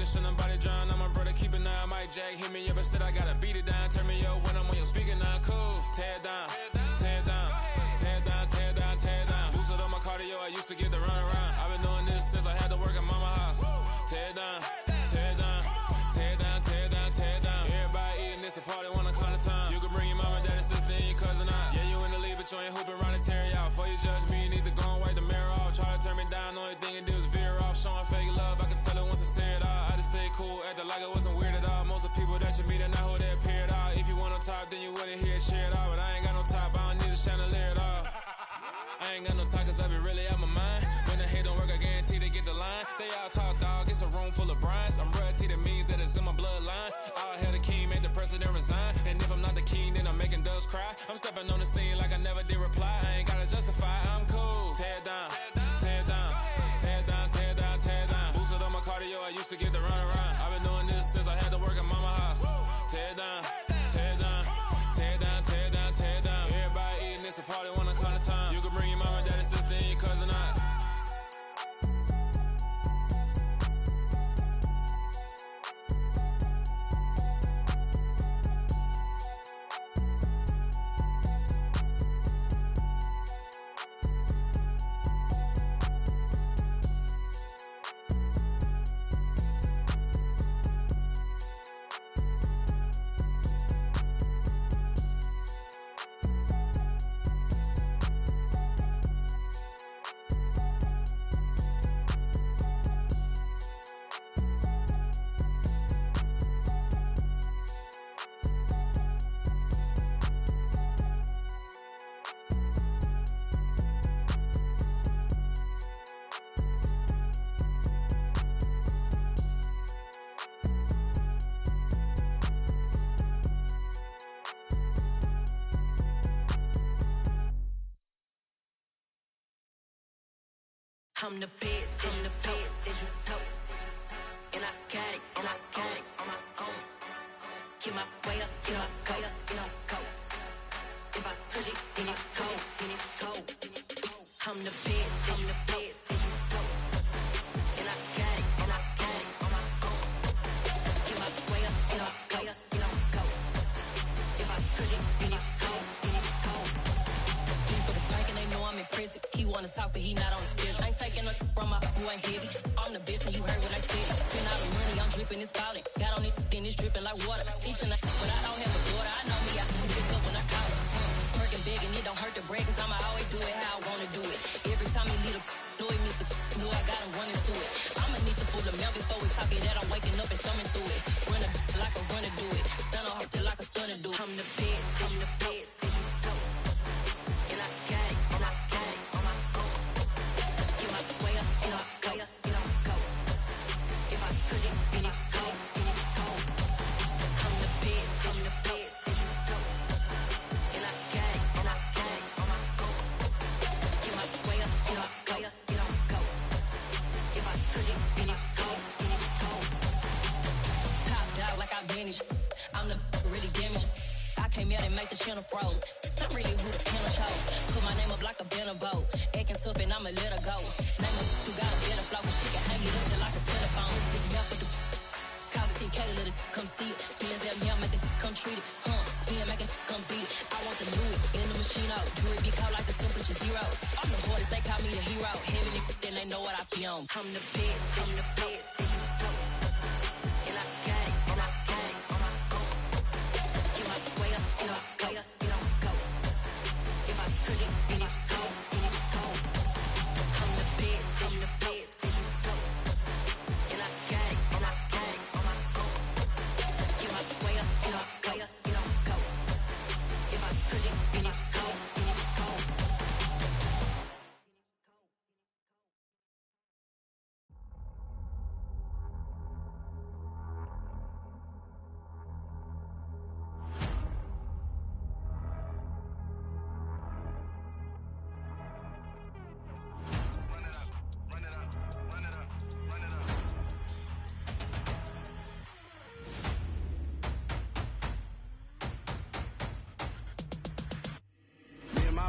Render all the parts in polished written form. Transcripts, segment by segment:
should nobody drown. I'm a brother, keep it now. NYJ hit me up and said I gotta beat it down. Turn me up when I'm on your speaker now. Cool, tear it down, tear it down, tear it down, tear it down, tear it down. Boosted up my cardio, I used to get the run around. I've been doing this since I had to work at mama house. Tear it down, tear it down, tear it down, tear it down, tear it down. Everybody eating this a party, one o'clock of time. You can bring your mama, daddy, sister, and your cousin out. Yeah, you in the league, but you ain't hooping around and tear out. Before you judge me, you need to go and wipe the mirror off. Try to turn me down, only thing it did was veer off. Showing fake love, I can tell it once I say it all. I just stay cool, acting like it wasn't weird at all. Most of the people that you meet are not who they appear at all. If you want on top, then you wouldn't hear it cheer at all. But I ain't got no top, I don't need a chandelier at all. I ain't got no talk, cause I be really out my mind. When the hate don't work, I guarantee they get the line. They all talk, dog, it's a room full of brinds. I'm royalty, that means that it's in my bloodline. All hell the king, made the president resign. And if I'm not the king, then I'm making doves cry. I'm stepping on the scene like I never did reply. I ain't gotta justify, I'm cool. Tear it down, tear it down, tear it down, tear it down, tear it down. Boosted up my cardio, I used to get the run around. I've been doing this since I had to work at mama house. Tear it down, tear it down, tear it down, tear it down, tear it down. Everybody eating this a party, 1 o'clock of time. You can bring your mama, daddy, sister, and your cousin out. I'm the best, and the best, and you know. And I got it, and I got it on my own. Get my way up, get my go, get my go. If I touch it, then it's cold, then it's cold. I'm the best, and the best, and you know. And I got it, and I got it on my own. Get my way up, get my go, get my go. If I touch it, then it's cold, then it's cold. For the bank and they know I'm impressive. He wanna talk, but he not on the schedule. I ain't taking no from my who ain't heavy. I'm the best and you heard what I said. Spend all the money, I'm dripping, it's falling. Got on it, then it's dripping like water. Teaching her, but I don't have a daughter. I know me, I can pick up when I call her. Working big and it don't hurt the break, cause I'ma always do it how I wanna do it. Every time he lead a know it, Mr. Know I got him running to it. I'ma need to pull the mail before we talk it that I'm waking up and thumbing through it. Run a like a runner do it. Stun on her till like a stunner do it. I'm the best, I'm the best, and you know. And I got it, and I got it on my own. Get my way up, get my go, get my go. If I touch it, then it's cold, then it's cold. I'm the best, I'm the best, and you know. And I got it, and I got it on my own. Get my way up, get my go, get my go. If I touch it, then it's cold, then it's cold. Top dog like I vanished. I'm the really damaged. I came out and make the channel froze. I'm really who the panel chose. Put my name up like a banner boat. Acting tough and I'ma let her go. Name her who got a better flow, but she can hang it up just like a telephone. Stick me up with the cost 10K to let it come see it. Hands out here, make it come treat it. Spin, make it come beat it. I want the new it in the machine out. Jewelry be cold like the temperature 0. I'm the hardest, they call me the hero. Heavy then they know what I be on. I'm the best, I'm the best, and you know. And I got it, and I got it on my own. Get my way up, get my go, get my go. If I touch it, then it's cold, then it's cold. I'm the best, I'm the best, and you know. And I got it, and I got it on my own. Get my way up, get my go, get my go. If I touch it, then it's cold, then it's cold.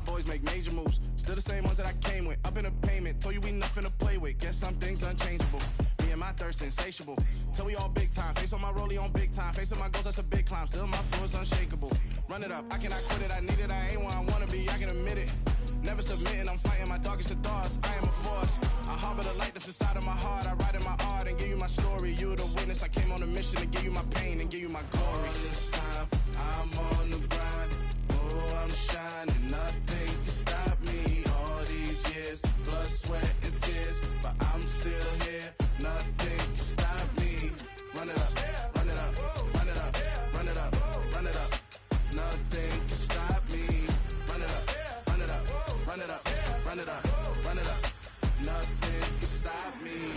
Boys make major moves, still the same ones that I came with. Up in a payment, told you we nothing to play with. Guess some things unchangeable. Me and man, my thirst insatiable. Till we all big time. Face on my rollie on big time. Face on my goals, that's a big climb. Still my flow is unshakable. Run it up, I cannot quit it. I need it, I ain't where I wanna be, I can admit it. Never submitting, I'm fighting my darkest of thoughts. I am a force. I harbor the light that's inside of my heart. I write in my art and give you my story. You the witness, I came on a mission to give you my pain and give you my glory. All this time, I'm on the grind. Oh, I'm shining, nothing can stop me. All these years, blood, sweat, and tears, but I'm still here. Nothing can stop me. Run it up, run it up, run it up, run it up, run it up. Nothing can stop me. Run it up, run it up, run it up, run it up, run it up. Nothing can stop me.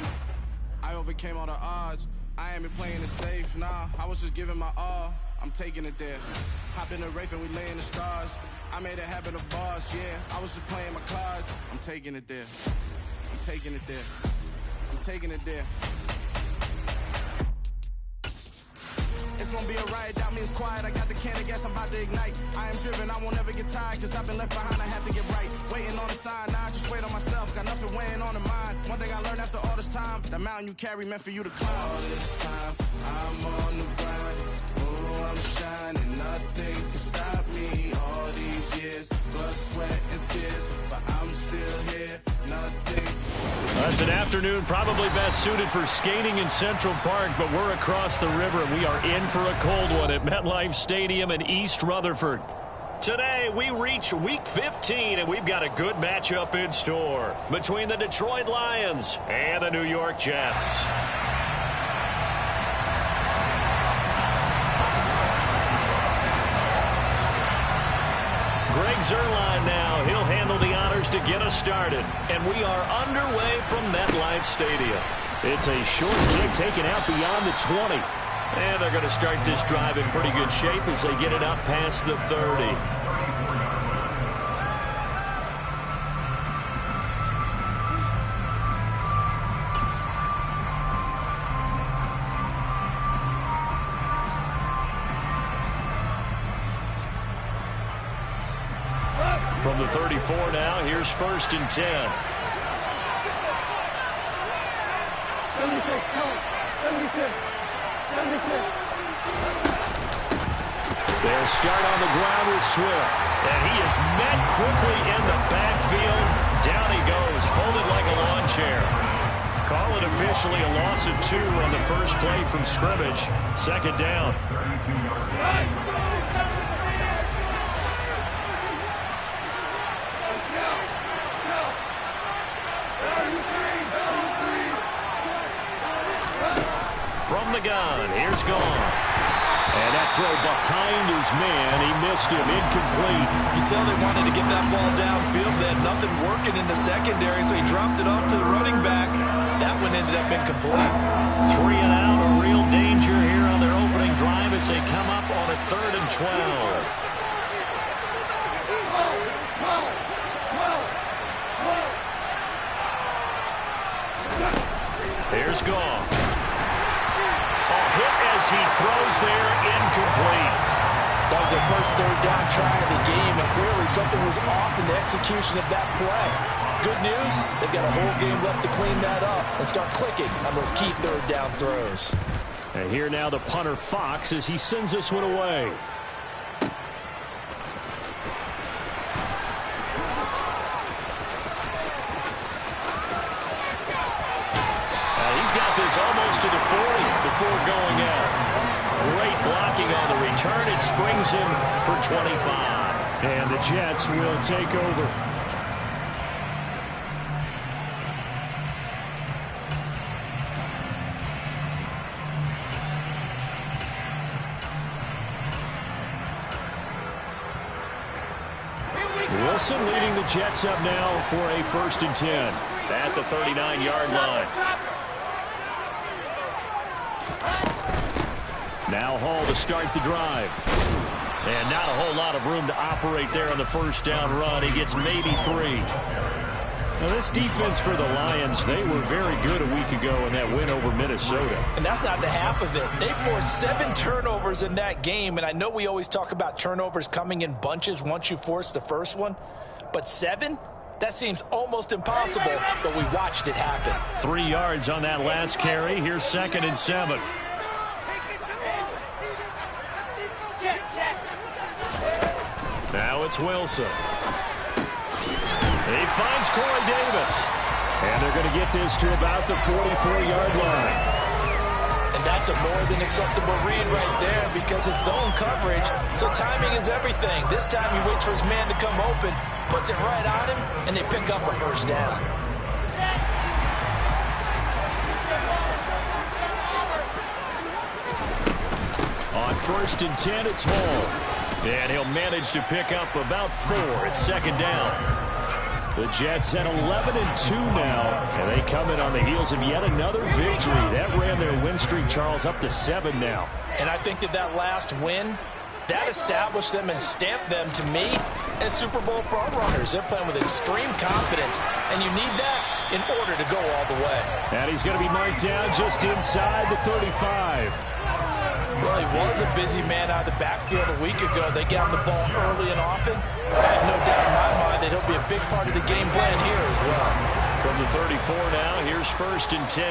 I overcame all the odds. I ain't been playing it safe, nah. I was just giving my all. I'm taking it there. Hop in the Wraith and we lay in the stars. I made it happen to boss, yeah. I was just playing my cards. I'm taking it there. I'm taking it there. I'm taking it there. It's gonna be a riot, doubt me it's quiet. I got the can of gas, I'm about to ignite. I am driven, I won't ever get tired, cause I've been left behind, I have to get right. Waiting on the sign, now I just wait on myself. Got nothing weighing on the mind. One thing I learned after all this time, the mountain you carry meant for you to climb. All this time, I'm on the grind. Oh, I'm shining, nothing can stop me. All these years, blood, sweat, and tears, but I'm still here. Nothing. That's an afternoon probably best suited for skating in Central Park, but we're across the river and we are in for a cold one at MetLife Stadium in East Rutherford. Today we reach week 15 and we've got a good matchup in store between the Detroit Lions and the New York Jets. Greg Zuerlein now. He'll handle the honors to get us started. And we are underway from MetLife Stadium. It's a short kick taken out beyond the 20. And they're going to start this drive in pretty good shape as they get it up past the 30. From the 34 now, here's 1st and 10. They'll start on the ground with Swift. And he is met quickly in the backfield. Down he goes, folded like a lawn chair. Call it officially a loss of 2 on the first play from scrimmage. 2nd down. From the gun, here's Goff. And that throw behind his man, he missed him, incomplete. You can tell they wanted to get that ball downfield. They had nothing working in the secondary, so he dropped it off to the running back. That one ended up incomplete. 3 and out, a real danger here on their opening drive as they come up on a 3rd and 12. Here's Goff. Hit as he throws there, incomplete. That was their first 3rd down try of the game, and clearly something was off in the execution of that play. Good news, they've got a whole game left to clean that up and start clicking on those key 3rd down throws. And here now the punter Fox as he sends this one away. He's got this almost to the 40 before going out. Great blocking on the return. It springs him for 25. And the Jets will take over. Wilson leading the Jets up now for a 1st and 10 at the 39-yard line. Now Hall to start the drive. And not a whole lot of room to operate there on the 1st down run. He gets maybe 3. Now this defense for the Lions, they were very good a week ago in that win over Minnesota. And that's not the half of it. They forced 7 turnovers in that game. And I know we always talk about turnovers coming in bunches once you force the first one. But 7? That seems almost impossible, but we watched it happen. 3 yards on that last carry. Here's 2nd and 7. Now it's Wilson. He finds Corey Davis. And they're going to get this to about the 44-yard line. And that's a more than acceptable read right there because it's zone coverage, so timing is everything. This time he waits for his man to come open, puts it right on him, and they pick up a first down. On 1st and 10, it's Hall. And he'll manage to pick up about 4. It's 2nd down. The Jets at 11-2 now, and they come in on the heels of yet another victory. That ran their win streak, Charles, up to 7 now. And I think that last win, that established them and stamped them, to me, as Super Bowl frontrunners. They're playing with extreme confidence, and you need that in order to go all the way. And he's going to be marked down just inside the 35. Well, he was a busy man out of the backfield a week ago. They got the ball early and often. I have no doubt in my mind that he'll be a big part of the game plan here as well. From the 34 now, here's 1st and 10.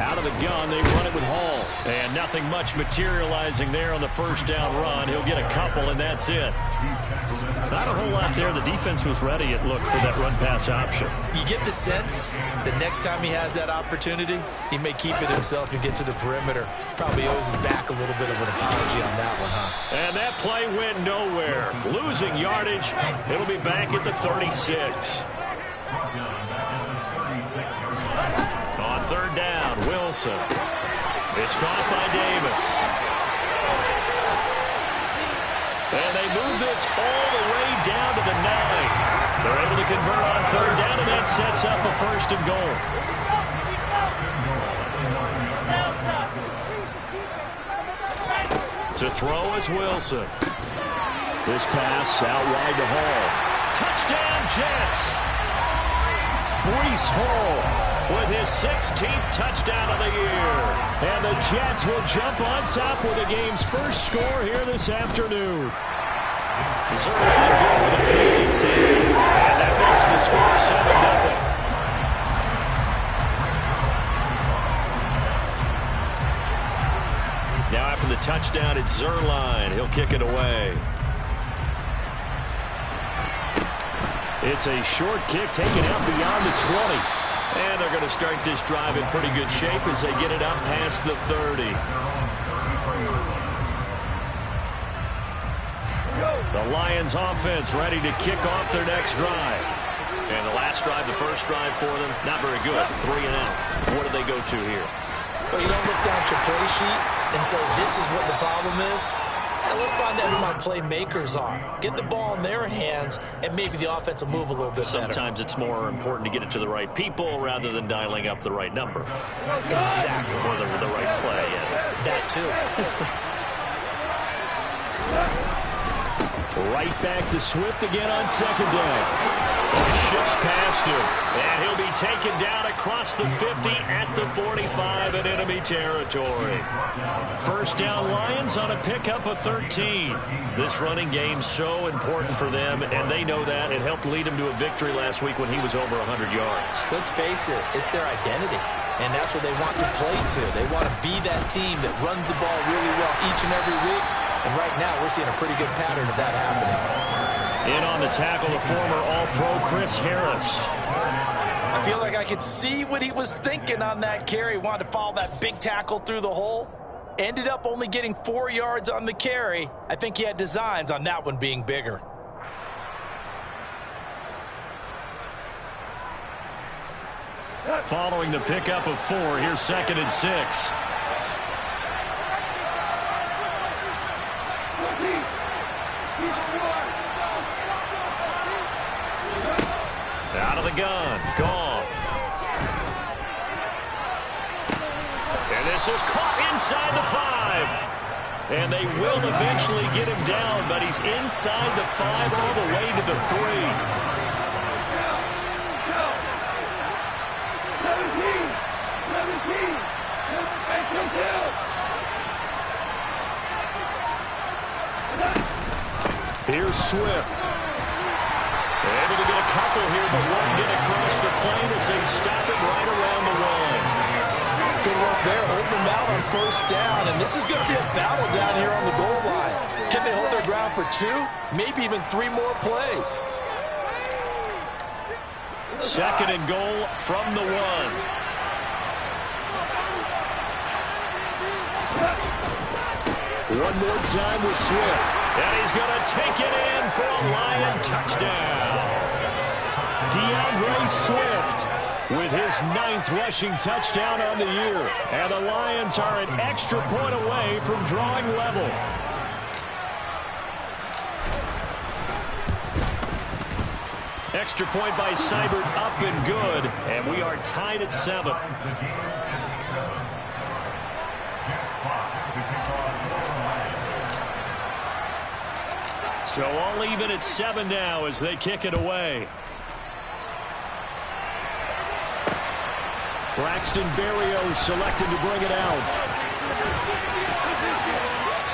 Out of the gun, they run it with Hall. And nothing much materializing there on the 1st down run. He'll get a couple, and that's it. Not a whole lot there. The defense was ready, it looked, for that run-pass option. You get the sense that next time he has that opportunity, he may keep it himself and get to the perimeter. Probably owes his back a little bit of an apology on that one, huh? And that play went nowhere. Losing yardage. It'll be back at the 36. On 3rd down, Wilson. It's caught by Davis. And they move this all the way down to the 9. They're able to convert on 3rd down, and that sets up a 1st and goal. To throw is Wilson. This pass out wide to Hall. Touchdown, Jets! Breece Hall with his 16th touchdown of the year. And the Jets will jump on top with the game's first score here this afternoon. Zerline good with a PAT. And that makes the score 7-0. Now after the touchdown, it's Zerline. He'll kick it away. It's a short kick taken out beyond the 20. And they're going to start this drive in pretty good shape as they get it up past the 30. The Lions offense ready to kick off their next drive. And the last drive, the first drive for them, not very good. 3 and out. What do they go to here? Well, you don't look down at your play sheet and say, this is what the problem is. And let's find out who my playmakers are. Get the ball in their hands, and maybe the offense will move a little bit better. Sometimes it's more important to get it to the right people rather than dialing up the right number. Exactly. Or the right play, yeah. That too. Right back to Swift again on 2nd down. He shifts past him, and he'll be taken down across the 50 at the 45 in enemy territory. 1st down Lions on a pickup of 13. This running game's so important for them, and they know that. It helped lead him to a victory last week when he was over 100 yards. Let's face it, it's their identity, and that's what they want to play to. They want to be that team that runs the ball really well each and every week. And right now, we're seeing a pretty good pattern of that happening. In on the tackle, the former All-Pro Chris Harris. I feel like I could see what he was thinking on that carry. Wanted to follow that big tackle through the hole. Ended up only getting 4 yards on the carry. I think he had designs on that one being bigger. Following the pickup of 4, here's 2nd and 6. Out of the gun, Goff. And this is caught inside the 5. And they will eventually get him down, but he's inside the 5 all the way to the 3. 17. Here's Swift. Able to get a couple here, but won't get across the plane as they stop it right around the line. Good work there, holding them out on first down, and this is going to be a battle down here on the goal line. Can they hold their ground for 2, maybe even 3 more plays? Second and goal from the 1. One more time with Swift. And he's going to take it in for a Lion touchdown. DeAndre Swift with his 9th rushing touchdown on the year. And the Lions are an extra point away from drawing level. Extra point by Seibert, up and good. And we are tied at 7. So all even at 7 now as they kick it away. Braxton Berrios selected to bring it out.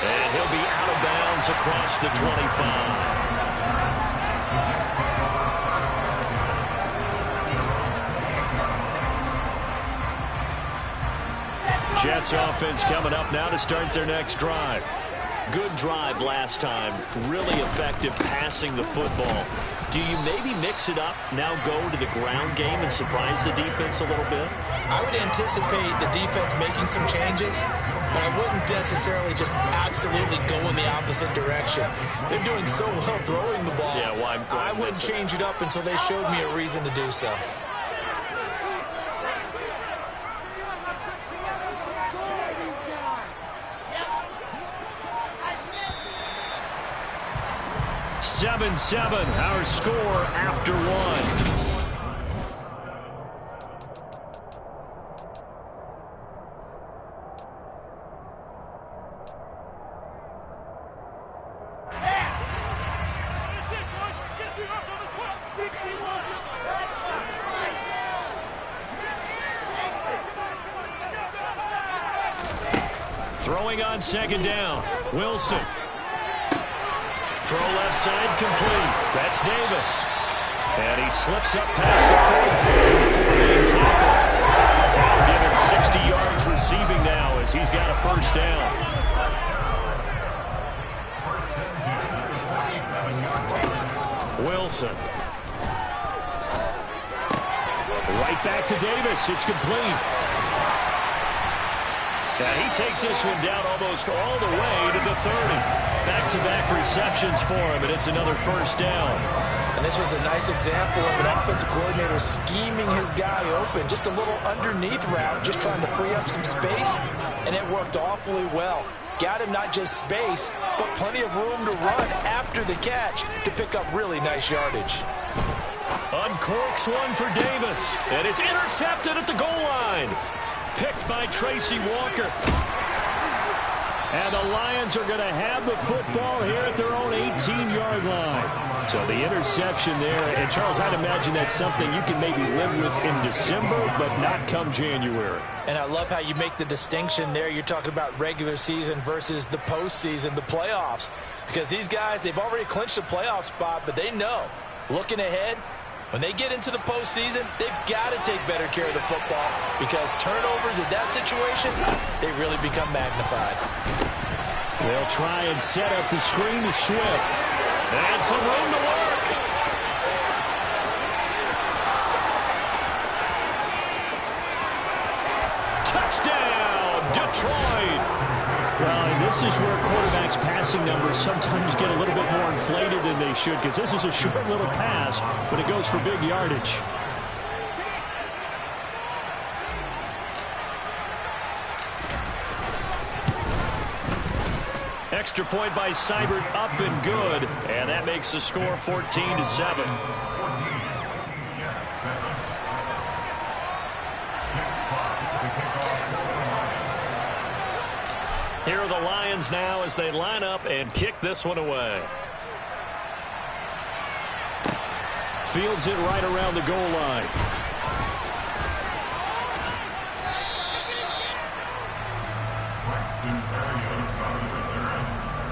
And he'll be out of bounds across the 25. Jets offense coming up now to start their next drive. Good drive last time. Really effective passing the football. Do you maybe mix it up, now go to the ground game and surprise the defense a little bit? I would anticipate the defense making some changes, but I wouldn't necessarily just absolutely go in the opposite direction. They're doing so well throwing the ball. Yeah, well, I wouldn't change it up until they showed me a reason to do so. Seven, our score after 1. Throwing on second down. Wilson. Throw left side complete. That's Davis. And he slips up past the 45 before being tackled. That'll give him 60 yards receiving now as he's got a first down. Wilson. Right back to Davis. It's complete. Now he takes this one down almost all the way to the 30. Back-to-back receptions for him, and it's another first down. And this was a nice example of an offensive coordinator scheming his guy open. Just a little underneath route, just trying to free up some space, and it worked awfully well. Got him not just space, but plenty of room to run after the catch to pick up really nice yardage. Uncorks one for Davis, and it's intercepted at the goal line. Picked by Tracy Walker. And the Lions are going to have the football here at their own 18-yard line. So the interception there. And, Charles, I'd imagine that's something you can maybe live with in December, but not come January. And I love how you make the distinction there. You're talking about regular season versus the postseason, the playoffs. Because these guys, they've already clinched a playoff spot, but they know, looking ahead, when they get into the postseason, they've got to take better care of the football because turnovers in that situation, they really become magnified. They'll try and set up the screen to Swift. And some room to work. Touchdown, Detroit. Well, this is where quarterbacks' passing numbers sometimes get a little bit more inflated than they should because this is a short little pass, but it goes for big yardage. Extra point by Seibert, up and good, and that makes the score 14-7. Here are the Lions now as they line up and kick this one away. Fields it right around the goal line.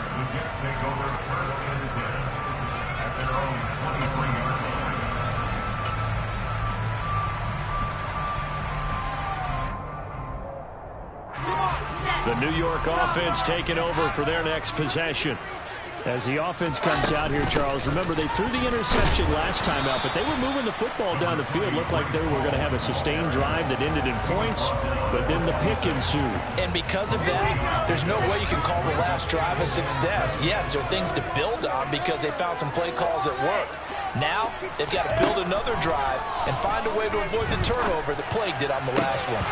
The Jets take over first and 10. The New York offense taking over for their next possession. As the offense comes out here, Charles, remember they threw the interception last time out, but they were moving the football down the field. Looked like they were going to have a sustained drive that ended in points, but then the pick ensued. And because of that, there's no way you can call the last drive a success. Yes, there are things to build on because they found some play calls at work. Now, they've got to build another drive and find a way to avoid the turnover that plagued it on the last one.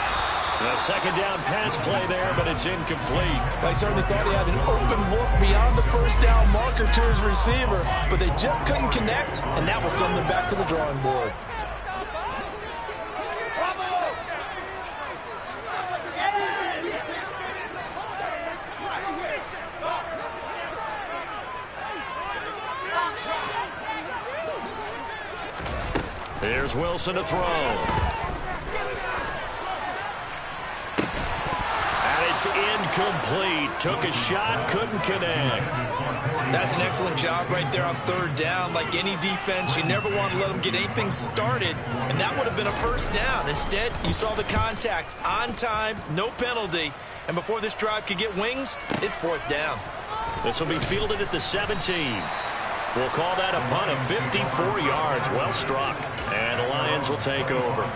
A second down pass play there, but it's incomplete. I certainly thought he had an open look beyond the first down marker to his receiver, but they just couldn't connect, and that will send them back to the drawing board. Here's Wilson to throw. It's incomplete. Took a shot, couldn't connect. That's an excellent job right there on third down. Like any defense, you never want to let them get anything started, and that would have been a first down. Instead, you saw the contact on time, no penalty, and before this drive could get wings, it's fourth down. This will be fielded at the 17. We'll call that a punt of 54 yards. Well struck, and the Lions will take over.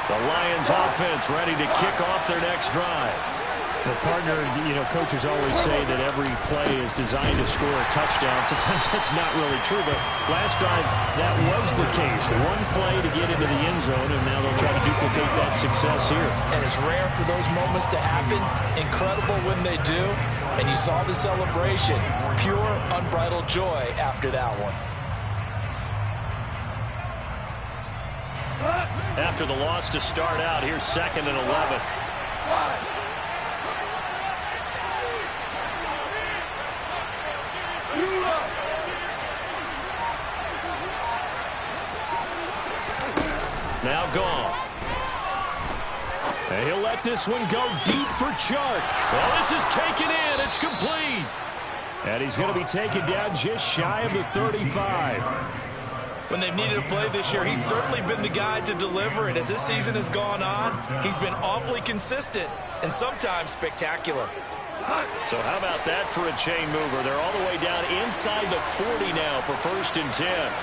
The Lions offense ready to kick off their next drive. The partner, coaches always say that every play is designed to score a touchdown. Sometimes that's not really true, but last drive that was the case. One play to get into the end zone, and now they'll try to duplicate that success here. And it's rare for those moments to happen. Incredible when they do. And you saw the celebration. Pure, unbridled joy after that one. After the loss to start out, here's 2nd and 11. Now gone. And he'll let this one go deep for Chark. Well, this is taken in. It's complete. And he's going to be taken down just shy of the 35. When they've needed a play this year, he's certainly been the guy to deliver it. As this season has gone on, he's been awfully consistent and sometimes spectacular. So how about that for a chain mover? They're all the way down inside the 40 now for 1st and 10.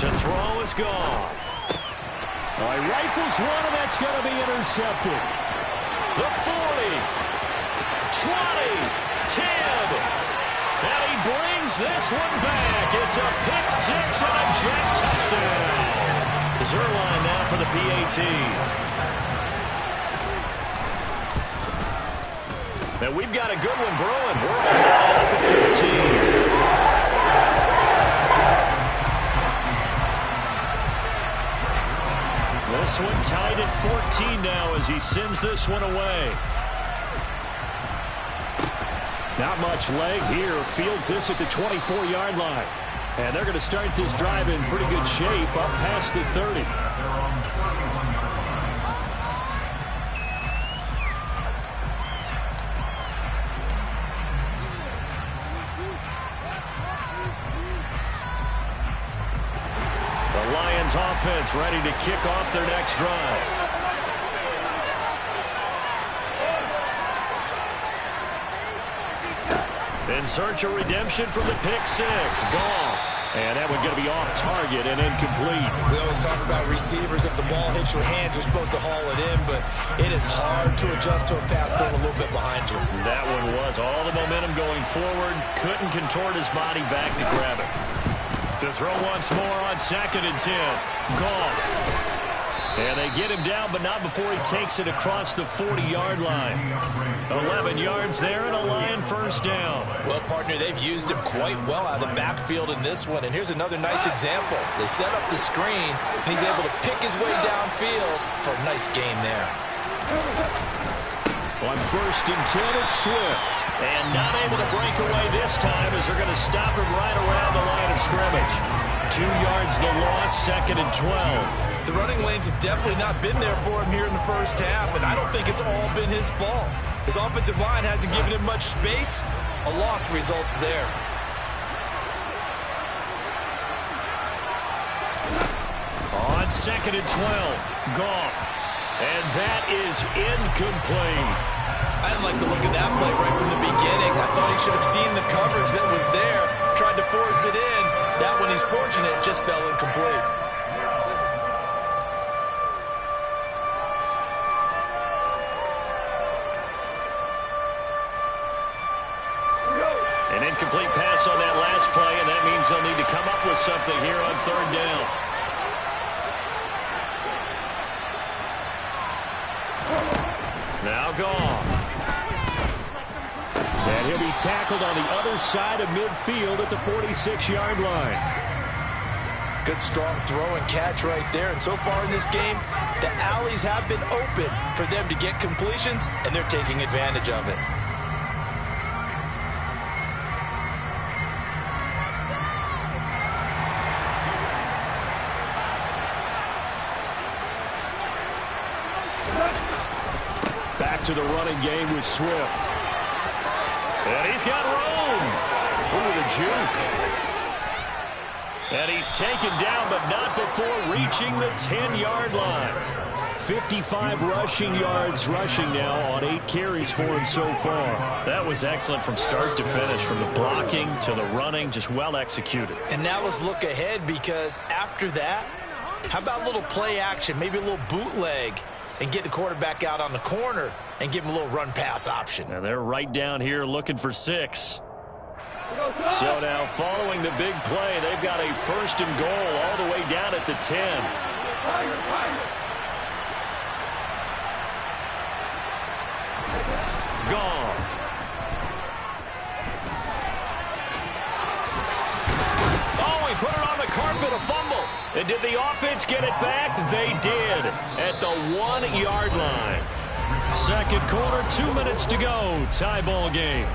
To throw is gone. All right, rifles one, and that's going to be intercepted. The 40, 20, 10, and he brings this one back. It's a pick six and a jet touchdown. Zerline now for the PAT. Now we've got a good one brewing. We're all up at 15. This one tied at 14 now as he sends this one away. Not much leg here. Fields this at the 24-yard line. And they're going to start this drive in pretty good shape up past the 30. Offense ready to kick off their next drive. In search of redemption from the pick six. Goff. And that one's going to be off target and incomplete. We always talk about receivers. If the ball hits your hand, you're supposed to haul it in, but it is hard to adjust to a pass thrown a little bit behind you. That one was all the momentum going forward. Couldn't contort his body back to grab it. To throw once more on 2nd and 10. Goff. And they get him down, but not before he takes it across the 40-yard line. 11 yards there and a Lion first down. Well, partner, they've used him quite well out of the backfield in this one. And here's another nice example. They set up the screen, and he's able to pick his way downfield for a nice gain there. On 1st and 10, it's Swift. And not able to break away this time as they're going to stop him right around the line of scrimmage. 2 yards the loss, 2nd and 12. The running lanes have definitely not been there for him here in the first half, and I don't think it's all been his fault. His offensive line hasn't given him much space. A loss results there. On 2nd and 12, Goff. And that is incomplete. I didn't like the look of that play right from the beginning. I thought he should have seen the coverage that was there, tried to force it in. That one, he's fortunate, just fell incomplete. An incomplete pass on that last play, and that means they'll need to come up with something here on 3rd down. Now Goff. And he'll be tackled on the other side of midfield at the 46-yard line. Good, strong throw and catch right there. And so far in this game, the alleys have been open for them to get completions, and they're taking advantage of it. Back to the running game with Swift. And he's got room. Ooh, the juke. And he's taken down, but not before reaching the 10-yard line. 55 rushing yards rushing now on 8 carries for him so far. That was excellent from start to finish, from the blocking to the running, just well executed. And now let's look ahead, because after that, how about a little play action, maybe a little bootleg, and get the quarterback out on the corner and give him a little run-pass option. And they're right down here looking for 6. So now following the big play, they've got a 1st and goal all the way down at the 10. Goff. Oh, he put it on the carpet, a fumble. And did the offense get it back? They did at the 1-yard line. 2nd quarter, 2 minutes to go. Tie ball game.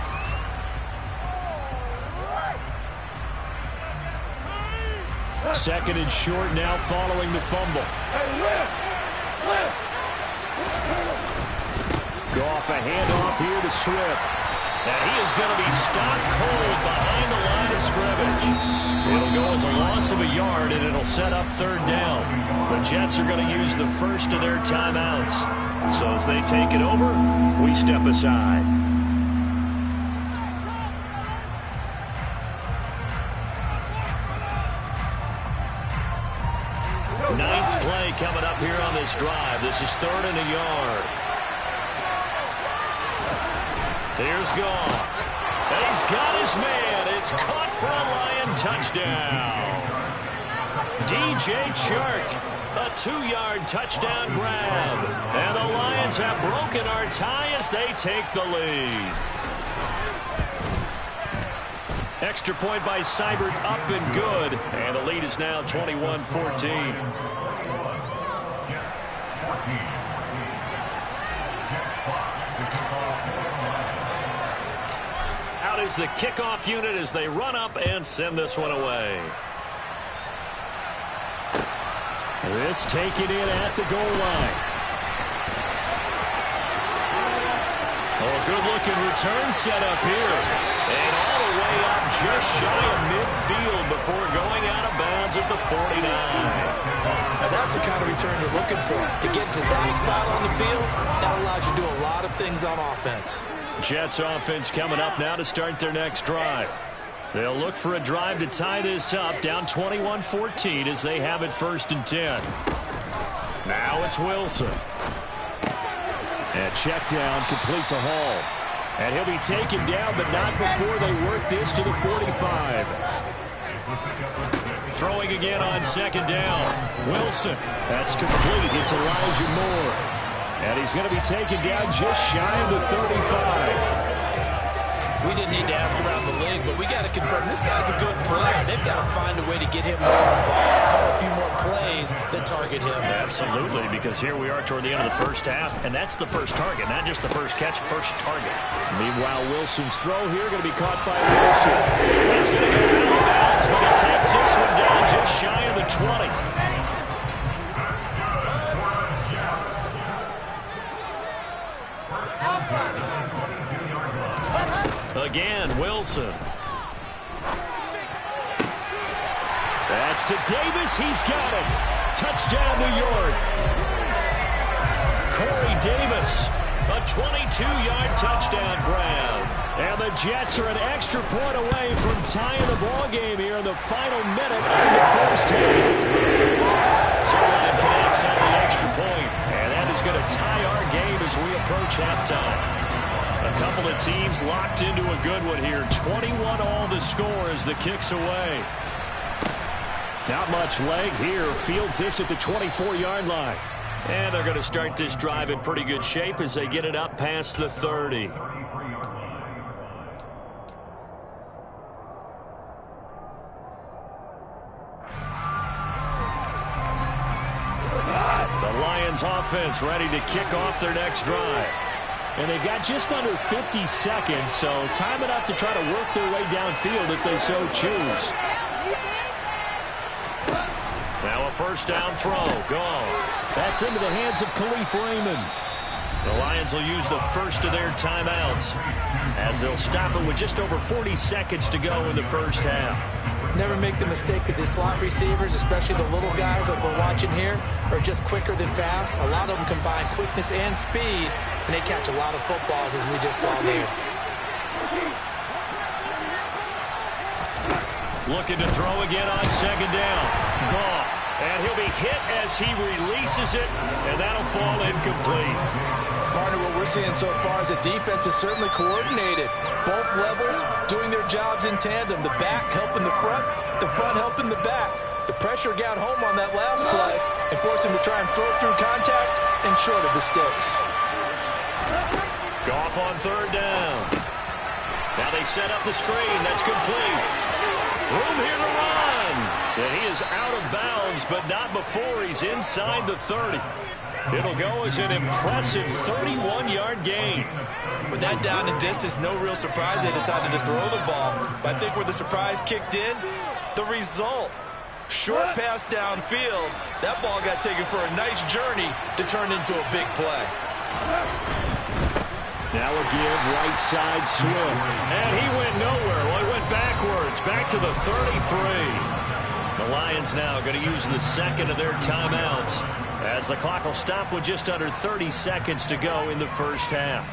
Second and short now following the fumble. Goff, a handoff here to Swift. And he is going to be stopped cold behind the line of scrimmage. It'll go as a loss of a yard, and it'll set up 3rd down. The Jets are going to use the first of their timeouts. So as they take it over, we step aside. 9th play coming up here on this drive. This is 3rd and a yard. Here's Goff. And he's got his man. It's caught for a Lion touchdown. DJ Chark, a 2-yard touchdown grab. And the Lions have broken our tie as they take the lead. Extra point by Seibert, up and good. And the lead is now 21-14. Out is the kickoff unit as they run up and send this one away. This taken in at the goal line. Oh, good-looking return set up here. And all the way up just shy of midfield before going out of bounds at the 49. Now that's the kind of return you're looking for. To get to that spot on the field, that allows you to do a lot of things on offense. Jets offense coming up now to start their next drive. They'll look for a drive to tie this up, down 21-14 as they have it 1st and 10. Now it's Wilson. And check down, complete to Hall. And he'll be taken down, but not before they work this to the 45. Throwing again on 2nd down. Wilson. That's complete. It's Elijah Moore. And he's going to be taken down just shy of the 35. We didn't need to ask around the league, but we got to confirm this guy's a good player. They've got to find a way to get him more involved, call a few more plays that target him. Absolutely, because here we are toward the end of the first half, and that's the first target, not just the first catch, first target. Meanwhile, Wilson's throw here going to be caught by Wilson. He's going to go out of bounds, but he takes this one down just shy of the 20. Wilson. That's to Davis. He's got it. Touchdown, New York. Corey Davis, a 22-yard touchdown grab. And the Jets are an extra point away from tying the ball game here in the final minute of the first half. Zerline connects on the extra point, and that is going to tie our game as we approach halftime. A couple of teams locked into a good one here. 21-all the score as the kick's away. Not much leg here. Fields this at the 24-yard line. And they're going to start this drive in pretty good shape as they get it up past the 30. The Lions offense ready to kick off their next drive. And they got just under 50 seconds, so time enough to try to work their way downfield if they so choose. Now a first down throw. Gone. That's into the hands of Khalif Raymond. The Lions will use the first of their timeouts as they'll stop it with just over 40 seconds to go in the first half. Never make the mistake that the slot receivers, especially the little guys like we're watching here, are just quicker than fast. A lot of them combine quickness and speed, and they catch a lot of footballs as we just saw there. Looking to throw again on second down. Goff. And he'll be hit as he releases it, and that'll fall incomplete. Partner, what we're seeing so far is the defense is certainly coordinated. Both levels doing their jobs in tandem. The back helping the front helping the back. The pressure got home on that last play and forced him to try and throw through contact and short of the sticks. Goff on third down. Now they set up the screen. That's complete. Room here to run. And he is out of bounds, but not before he's inside the 30. It'll go as an impressive 31-yard gain. With that down and distance, no real surprise they decided to throw the ball. But I think where the surprise kicked in, the result. Short pass downfield. That ball got taken for a nice journey to turn into a big play. Now a give right side Swift. And he went nowhere. Well, he went backwards, back to the 33. The Lions now going to use the second of their timeouts as the clock will stop with just under 30 seconds to go in the first half.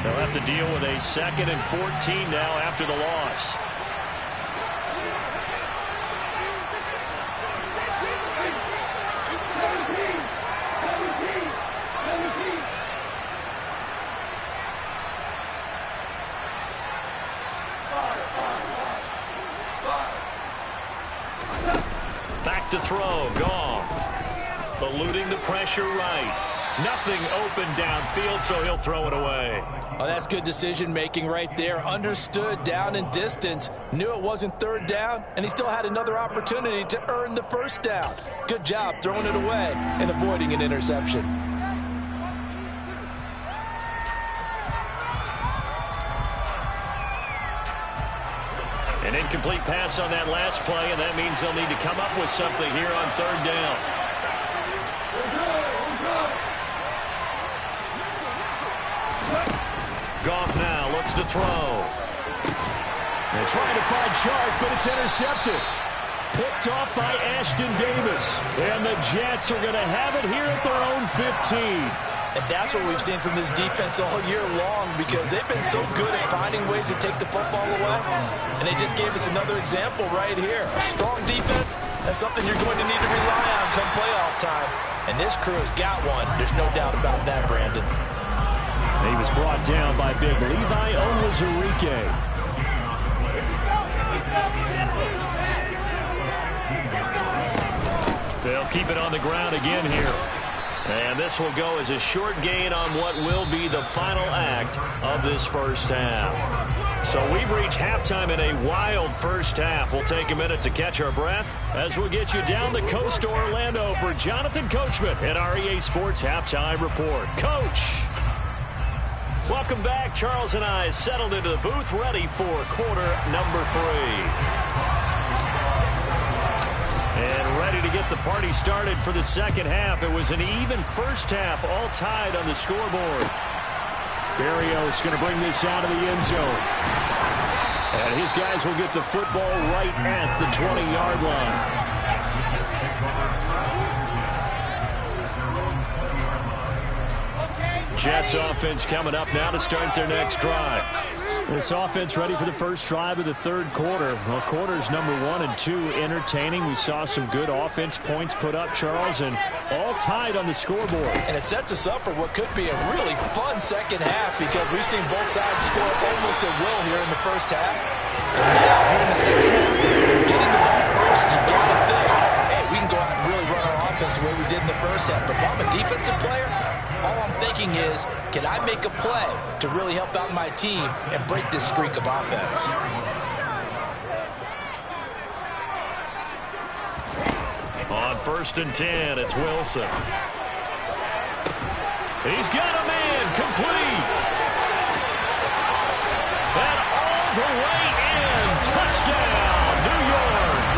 They'll have to deal with a 2nd and 14 now after the loss. Back to throw. Goff. Eluding the pressure right. Nothing open downfield, so he'll throw it away. Oh, that's good decision-making right there. Understood down and distance. Knew it wasn't third down, and he still had another opportunity to earn the first down. Good job throwing it away and avoiding an interception. An incomplete pass on that last play, and that means they'll need to come up with something here on third down. Goff now looks to throw. They're trying to find Chark, but it's intercepted. Picked off by Ashton Davis. And the Jets are going to have it here at their own 15. And that's what we've seen from this defense all year long, because they've been so good at finding ways to take the football away. And they just gave us another example right here. A strong defense, that's something you're going to need to rely on come playoff time. And this crew has got one. There's no doubt about that, Brandon. He was brought down by big Levi Onwuzurike. They'll keep it on the ground again here. And this will go as a short gain on what will be the final act of this first half. So we've reached halftime in a wild first half. We'll take a minute to catch our breath as we'll get you down the coast to Orlando for Jonathan Coachman at our EA Sports Halftime Report. Coach! Welcome back. Charles and I settled into the booth, ready for quarter number 3. And ready to get the party started for the second half. It was an even first half, all tied on the scoreboard. Berrios going to bring this out of the end zone. And his guys will get the football right at the 20-yard line. Jets offense coming up now to start their next drive. This offense ready for the first drive of the third quarter. Well, quarters number 1 and 2 entertaining. We saw some good offense points put up, Charles, and all tied on the scoreboard. And it sets us up for what could be a really fun second half because we've seen both sides score almost at will here in the first half. And now, here in the second half, getting the ball first, you've got to think, hey, we can go out and really run our offense the way we did in the first half. But if I'm a defensive player, all I'm thinking is, can I make a play to really help out my team and break this streak of offense? On 1st and 10, it's Wilson. He's got a man complete. And all the way in. Touchdown, New York.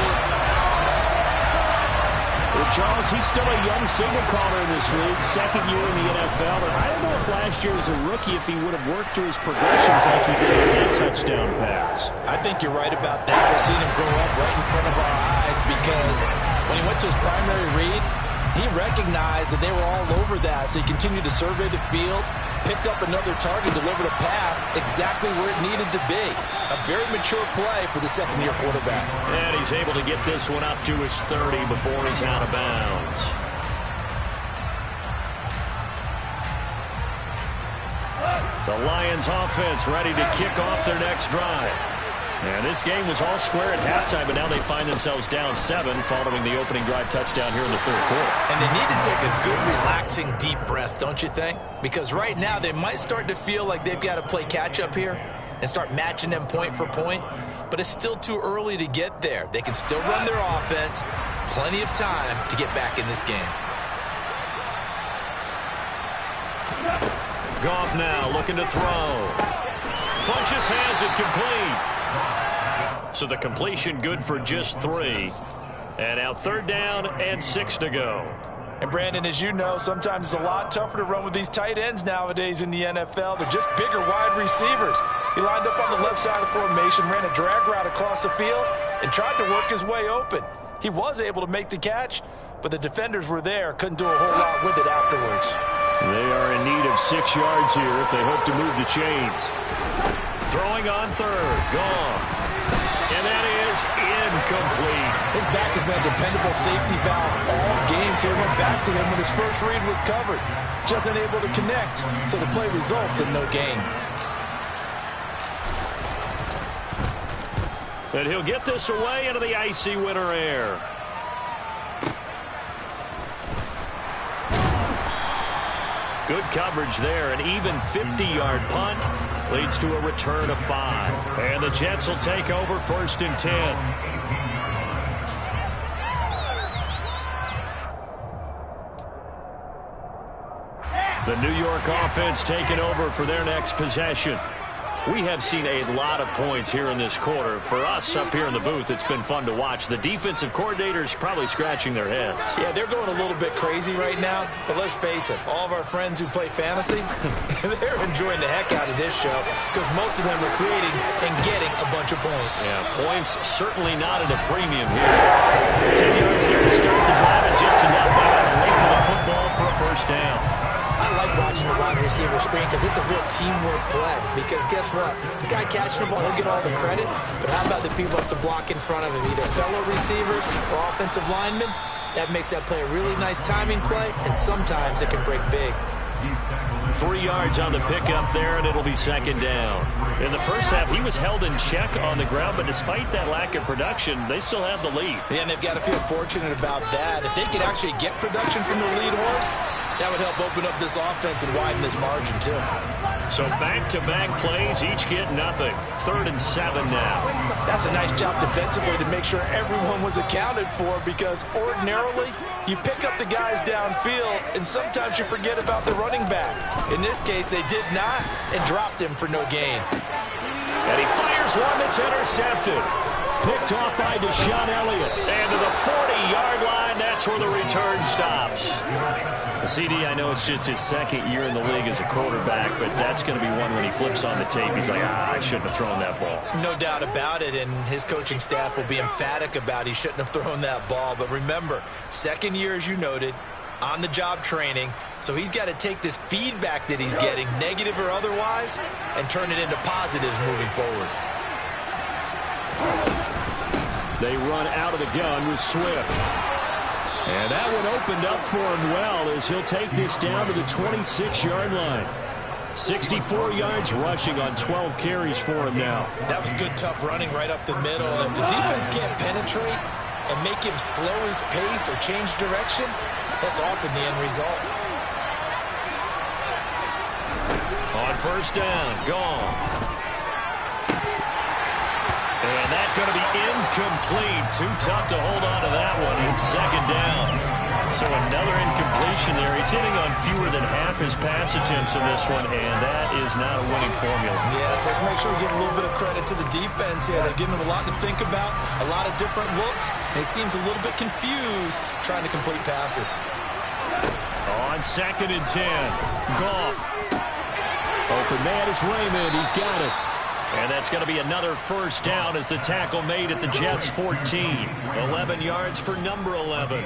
Well, Charles, he's still a young signal caller in this league, second year in the NFL. And I don't know if last year as a rookie if he would have worked through his progressions like he did in that touchdown pass. I think you're right about that. We've seen him grow up right in front of our eyes because when he went to his primary read, he recognized that they were all over that. So he continued to survey the field, picked up another target, delivered a pass exactly where it needed to be. A very mature play for the second-year quarterback. And he's able to get this one up to his 30 before he's out of bounds. The Lions offense ready to kick off their next drive. And this game was all square at halftime, but now they find themselves down 7 following the opening drive touchdown here in the third quarter. And they need to take a good, relaxing, deep breath, don't you think? Because right now they might start to feel like they've got to play catch-up here and start matching them point for point. But it's still too early to get there. They can still run their offense. Plenty of time to get back in this game. Goff now looking to throw. Funches has it complete. So the completion good for just 3. And now 3rd down and 6 to go. And Brandon, as you know, sometimes it's a lot tougher to run with these tight ends nowadays in the NFL. They're just bigger wide receivers. He lined up on the left side of the formation, ran a drag route across the field, and tried to work his way open. He was able to make the catch, but the defenders were there, couldn't do a whole lot with it afterwards. They are in need of 6 yards here if they hope to move the chains. Throwing on 3rd, Goff. And that is incomplete. His back has been a dependable safety valve all game, so he went back to him when his first read was covered. Just unable to connect, so the play results in no gain. And he'll get this away into the icy winter air. Good coverage there, an even 50-yard punt. Leads to a return of 5. And the Jets will take over 1st and 10. The New York offense taking over for their next possession. We have seen a lot of points here in this quarter. For us up here in the booth, it's been fun to watch. The defensive coordinators probably scratching their heads. Yeah, they're going a little bit crazy right now, but let's face it, all of our friends who play fantasy, they're enjoying the heck out of this show because most of them are creating and getting a bunch of points. Yeah, points certainly not at a premium here. 10 yards there to start the drive and just enough by the length of the football for a 1st down. I like watching the wide receiver screen because it's a real teamwork play. Because guess what? The guy catching the ball, he'll get all the credit. But how about the people have to block in front of him, either fellow receivers or offensive linemen? That makes that play a really nice timing play, and sometimes it can break big. 3 yards on the pickup there, and it'll be 2nd down. In the first half, he was held in check on the ground, but despite that lack of production, they still have the lead. Yeah, and they've got to feel fortunate about that. If they could actually get production from the lead horse, that would help open up this offense and widen this margin, too. So back-to-back plays, each get nothing. 3rd and 7 now. That's a nice job defensively to make sure everyone was accounted for because ordinarily you pick up the guys downfield and sometimes you forget about the running back. In this case, they did not and dropped him for no gain. And he fires one that's intercepted. Picked off by Deshaun Elliott. And to the 40-yard line, that that's where the return stops. The CD, I know it's just his second year in the league as a quarterback, but that's going to be one when he flips on the tape. He's like, I shouldn't have thrown that ball. No doubt about it, and his coaching staff will be emphatic about he shouldn't have thrown that ball. But remember, second year, as you noted, on-the-job training, so he's got to take this feedback that he's getting, negative or otherwise, and turn it into positives moving forward. They run out of the gun with Swift. And that one opened up for him well as he'll take this down to the 26-yard line. 64 yards rushing on 12 carries for him now. That was good, tough running right up the middle. And if the defense can't penetrate and make him slow his pace or change direction, that's often the end result. On first down, gone. And that's going to be incomplete. Too tough to hold on to that one. It's second down. So another incompletion there. He's hitting on fewer than half his pass attempts in this one, and that is not a winning formula. Yes, let's make sure we give a little bit of credit to the defense here. They're giving him a lot to think about, a lot of different looks, and he seems a little bit confused trying to complete passes. On second and 10, Goff. Open man is Raymond. He's got it. And that's going to be another first down as the tackle made at the Jets' 14. 11 yards for number 11.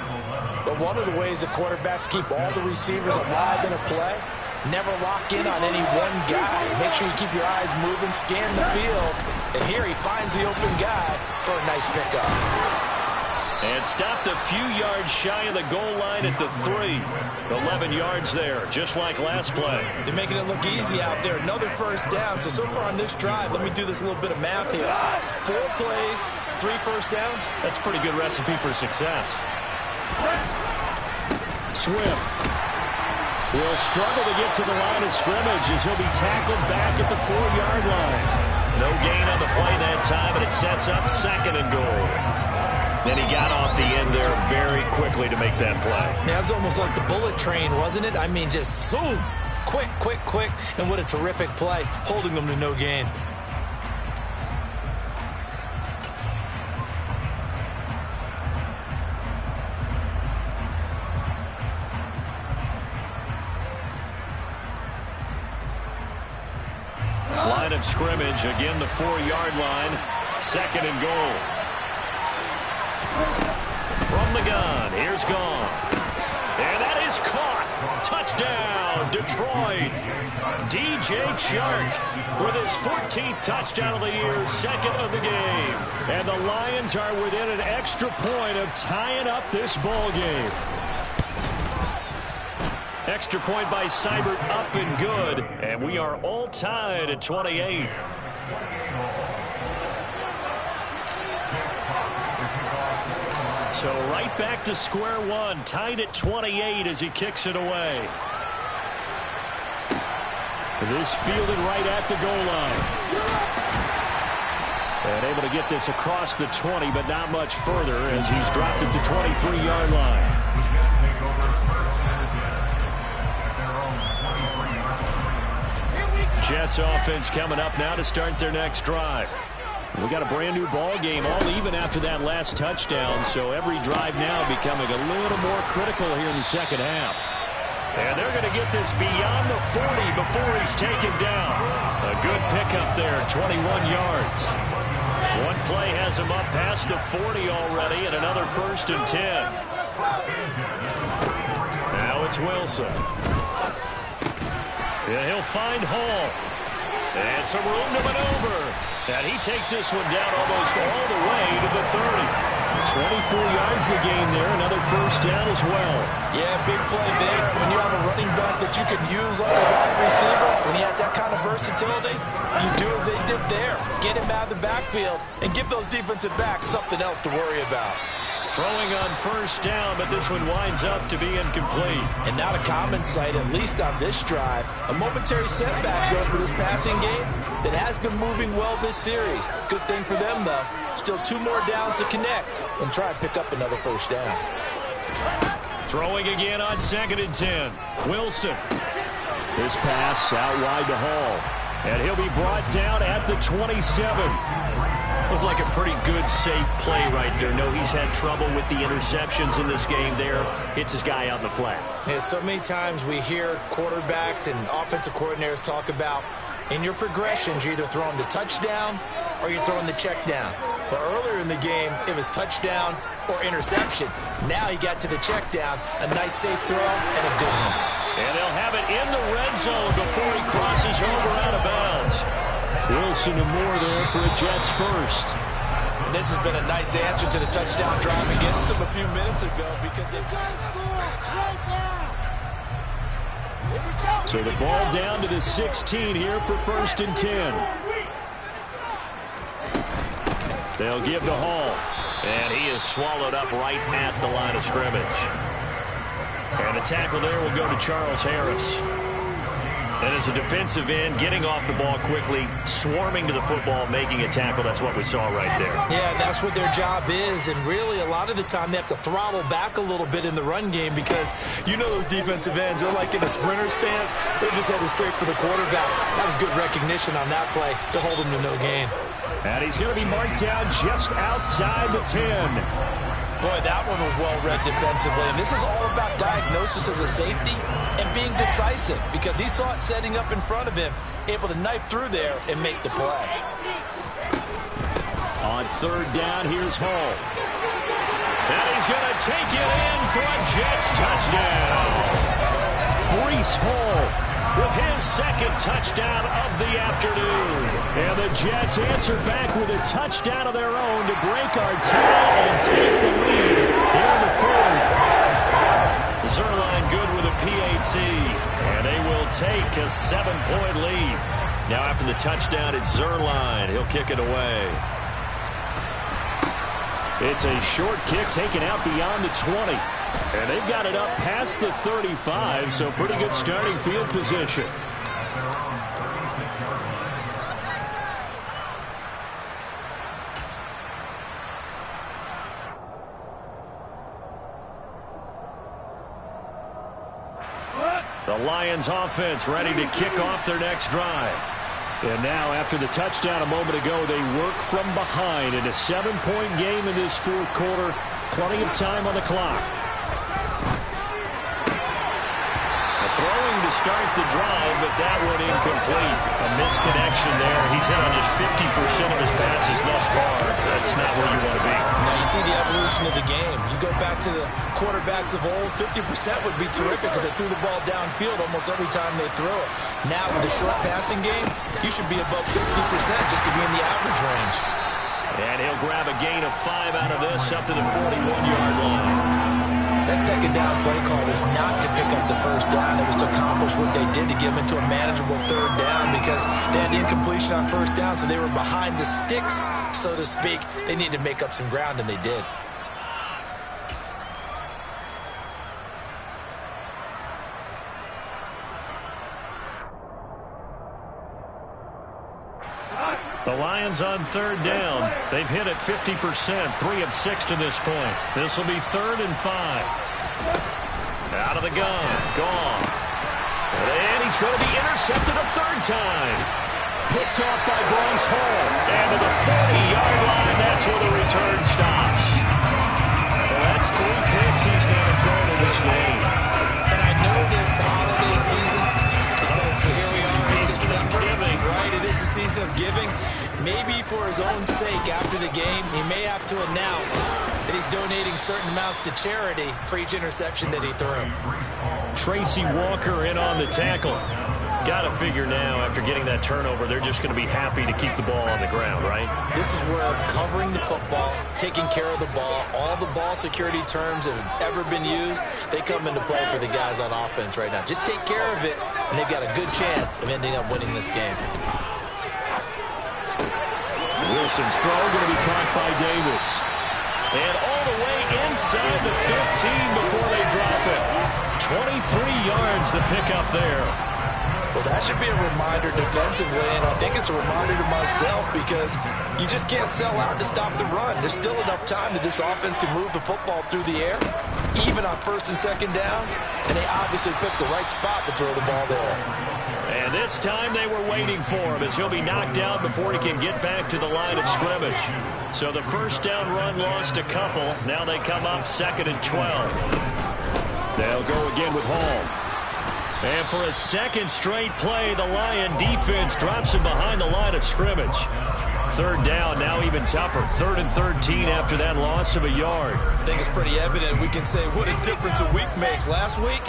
But one of the ways that quarterbacks keep all the receivers alive in a play, never lock in on any one guy. Make sure you keep your eyes moving, scan the field. And here he finds the open guy for a nice pickup. And stopped a few yards shy of the goal line at the 3. 11 yards there, just like last play. They're making it look easy out there. Another first down. So far on this drive, let me do this little bit of math here. 4 plays, 3 first downs. That's a pretty good recipe for success. Swift will struggle to get to the line of scrimmage as he'll be tackled back at the 4-yard line. No gain on the play that time, and it sets up second and goal. Then he got off the end there very quickly to make that play. Yeah, it was almost like the bullet train, wasn't it? I mean, just zoom. Quick, quick, quick. And what a terrific play, holding them to no gain. Line of scrimmage, again the 4-yard line. Second and goal. From the gun, here's Goff. And that is caught. Touchdown, Detroit. DJ Chark with his 14th touchdown of the year, second of the game. And the Lions are within an extra point of tying up this ball game. Extra point by Seibert, up and good. And we are all tied at 28. So right back to square one, tied at 28 as he kicks it away. This fielded right at the goal line. And able to get this across the 20, but not much further as he's dropped it to 23-yard line. Jets offense coming up now to start their next drive. We got a brand new ball game, all even after that last touchdown, so every drive now becoming a little more critical here in the second half. And they're going to get this beyond the 40 before he's taken down. A good pickup there, 21 yards. One play has him up past the 40 already, and another first and 10. Now it's Wilson. And he'll find Hall. And some room to maneuver. And he takes this one down almost all the way to the 30. 24 yards the gain there. Another first down as well. Yeah, big play there. When you have a running back that you can use like a wide receiver, when he has that kind of versatility, you do as they did there. Get him out of the backfield and give those defensive backs something else to worry about. Throwing on first down, but this one winds up to be incomplete. And not a common sight, at least on this drive. A momentary setback, though, for this passing game that has been moving well this series. Good thing for them, though. Still 2 more downs to connect and try and pick up another first down. Throwing again on second and 10. Wilson. This pass out wide to Hall. And he'll be brought down at the 27. Looked like a pretty good, safe play right there. No, he's had trouble with the interceptions in this game there. Hits his guy out in the flat. Yeah, so many times we hear quarterbacks and offensive coordinators talk about in your progressions, you're either throwing the touchdown or you're throwing the check down. But earlier in the game, it was touchdown or interception. Now he got to the check down, a nice safe throw and a good one. And they'll have it in the red zone before he crosses over out of bounds. Wilson and Moore there for a Jets first. And this has been a nice answer to the touchdown drive against them a few minutes ago because they've got to score right now. So the ball down to the 16 here for 1st and 10. They'll give to Hall. And he is swallowed up right at the line of scrimmage. And the tackle there will go to Charles Harris. And as a defensive end, getting off the ball quickly, swarming to the football, making a tackle, that's what we saw right there. Yeah, that's what their job is. And really, a lot of the time, they have to throttle back a little bit in the run game because you know those defensive ends, they're like in a sprinter stance. They're just headed straight for the quarterback. That was good recognition on that play to hold him to no gain. And he's going to be marked down just outside the 10. Boy, that one was well-read defensively. And this is all about diagnosis as a safety and being decisive because he saw it setting up in front of him, able to knife through there and make the play. On 3rd down, here's Hall. And he's going to take it in for a Jets touchdown. Breece Hall with his 2nd touchdown of the afternoon. And the Jets answer back with a touchdown of their own to break our tie and take the lead here in the 4th. Zerline good with a PAT. And they will take a 7-point lead. Now after the touchdown, it's Zerline. He'll kick it away. It's a short kick taken out beyond the 20. And they've got it up past the 35, so pretty good starting field position. The Lions offense ready to kick off their next drive. And now, after the touchdown a moment ago, they work from behind in a 7-point game in this 4th quarter. Plenty of time on the clock. Throwing to start the drive, but that one incomplete. A misconnection there. He's hit on just 50% of his passes thus far. That's not where you want to be. Now you see the evolution of the game. You go back to the quarterbacks of old, 50% would be terrific because they threw the ball downfield almost every time they threw it. Now with the short passing game, you should be above 60% just to be in the average range. And he'll grab a gain of 5 out of this up to the 41-yard line. That 2nd down play call was not to pick up the 1st down. It was to accomplish what they did to get them into a manageable 3rd down because they had incompletion on 1st down, so they were behind the sticks, so to speak. They needed to make up some ground, and they did. The Lions on 3rd down. They've hit it 50%, 3 of 6 to this point. This will be 3rd and 5. Out of the gun, Goff. And he's going to be intercepted a 3rd time. Picked off by Breece Hall. And to the 40-yard line, that's where the return stops. Well, that's 3 picks he's now thrown in this game. And I know this, the holiday season, because here we are in December, right? It is the season of giving. Maybe for his own sake, after the game, he may have to announce that he's donating certain amounts to charity for each interception that he threw. Tracy Walker in on the tackle. Got to figure now, after getting that turnover, they're just going to be happy to keep the ball on the ground, right? This is where covering the football, taking care of the ball, all the ball security terms that have ever been used, they come into play for the guys on offense right now. Just take care of it, and they've got a good chance of ending up winning this game. Wilson's throw going to be caught by Davis. And all the way inside the 15 before they drop it. 23 yards the pickup there. Well, that should be a reminder defensively, and I think it's a reminder to myself because you just can't sell out to stop the run. There's still enough time that this offense can move the football through the air, even on 1st and 2nd downs, and they obviously picked the right spot to throw the ball there. And And this time they were waiting for him as he'll be knocked out before he can get back to the line of scrimmage. So the first down run lost a couple. Now they come up 2nd and 12. They'll go again with Hall. And for a second straight play, the Lion defense drops him behind the line of scrimmage. 3rd down, now even tougher. 3rd and 13 after that loss of a yard. I think it's pretty evident. We can say what a difference a week makes. Last week,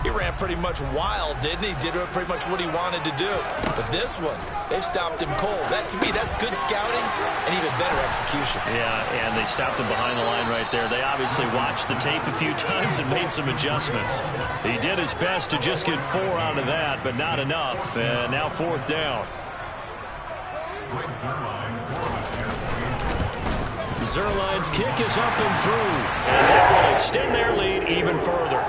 he ran pretty much wild, didn't he? Did pretty much what he wanted to do. But this one, they stopped him cold. That, to me, that's good scouting and even better execution. Yeah, and they stopped him behind the line right there. They obviously watched the tape a few times and made some adjustments. He did his best to just get 4 out of that, but not enough. And now 4th down. Zerline's kick is up and through, and that will extend their lead even further.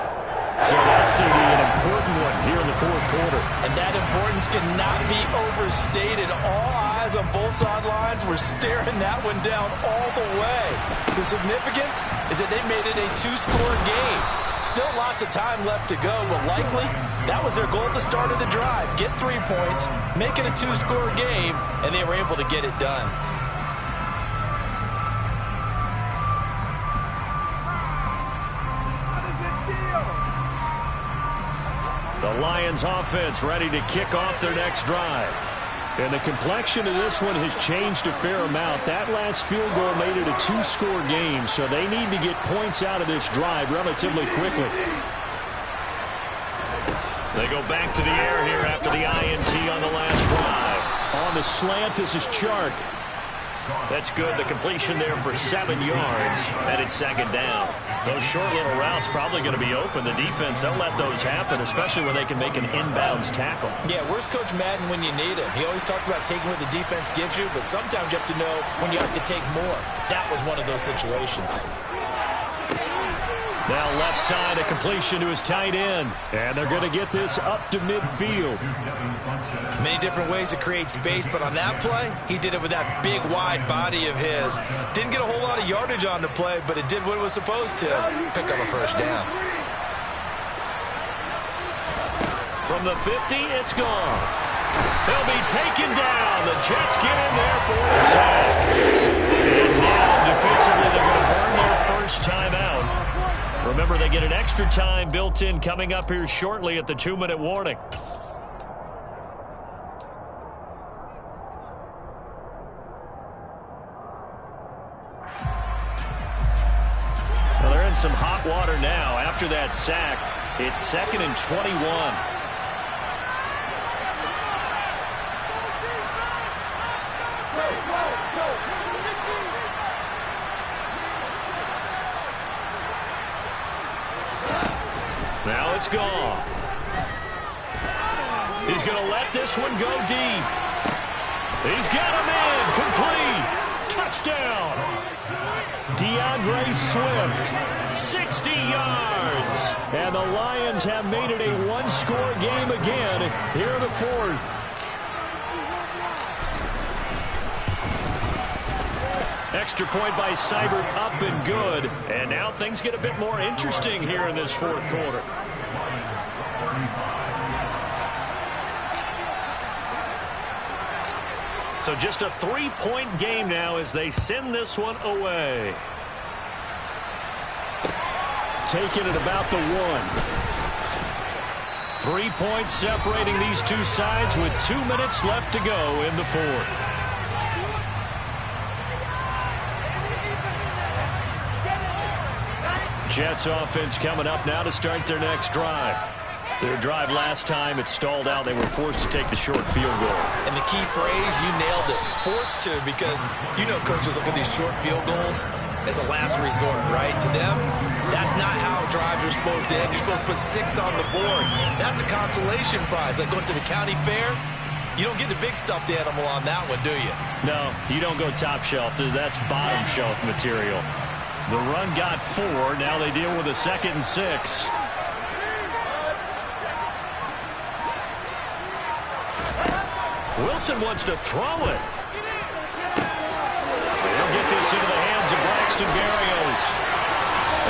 So that's an important one here in the 4th quarter. And that importance cannot be overstated. All eyes on both sidelines were staring that one down all the way. The significance is that they made it a 2-score game. Still lots of time left to go, but likely that was their goal at the start of the drive. Get 3 points, make it a 2-score game, and they were able to get it done. The Lions offense ready to kick off their next drive. And the complexion of this one has changed a fair amount. That last field goal made it a 2-score game, so they need to get points out of this drive relatively quickly. They go back to the air here after the INT on the last drive. On the slant, this is Chark. That's good. The completion there for 7 yards, and it's 2nd down. Those short little routes probably going to be open. The defense, they'll let those happen, especially when they can make an inbounds tackle. Yeah, where's Coach Madden when you need him? He always talked about taking what the defense gives you, but sometimes you have to know when you have to take more. That was one of those situations. Now left side, a completion to his tight end. And they're going to get this up to midfield. Many different ways to create space, but on that play, he did it with that big, wide body of his. Didn't get a whole lot of yardage on the play, but it did what it was supposed to. Pick up a 1st down. From the 50, it's gone. He'll be taken down. The Jets get in there for the sack. And now, defensively, they're going to burn their first time out. Remember, they get an extra time built in coming up here shortly at the 2-minute warning. Well, they're in some hot water now. After that sack, it's 2nd and 21. Now it's gone. He's going to let this one go deep. He's got him in. Complete. Touchdown. DeAndre Swift. 60 yards. And the Lions have made it a 1-score game again here in the 4th. Extra point by Seibert, up and good. And now things get a bit more interesting here in this 4th quarter. So just a 3-point game now as they send this one away. Taking it about the 1. 3 points separating these two sides with 2 minutes left to go in the 4th. Jets offense coming up now to start their next drive. Their drive last time, it stalled out. They were forced to take the short field goal. And the key phrase, you nailed it. Forced to, because you know coaches look at these short field goals as a last resort, right? To them, that's not how drives are supposed to end. You're supposed to put 6 on the board. That's a consolation prize. Like going to the county fair, you don't get the big stuffed animal on that one, do you? No, you don't go top shelf. That's bottom shelf material. The run got 4. Now they deal with a 2nd and 6. Wilson wants to throw it. They'll get this into the hands of Braxton Berrios.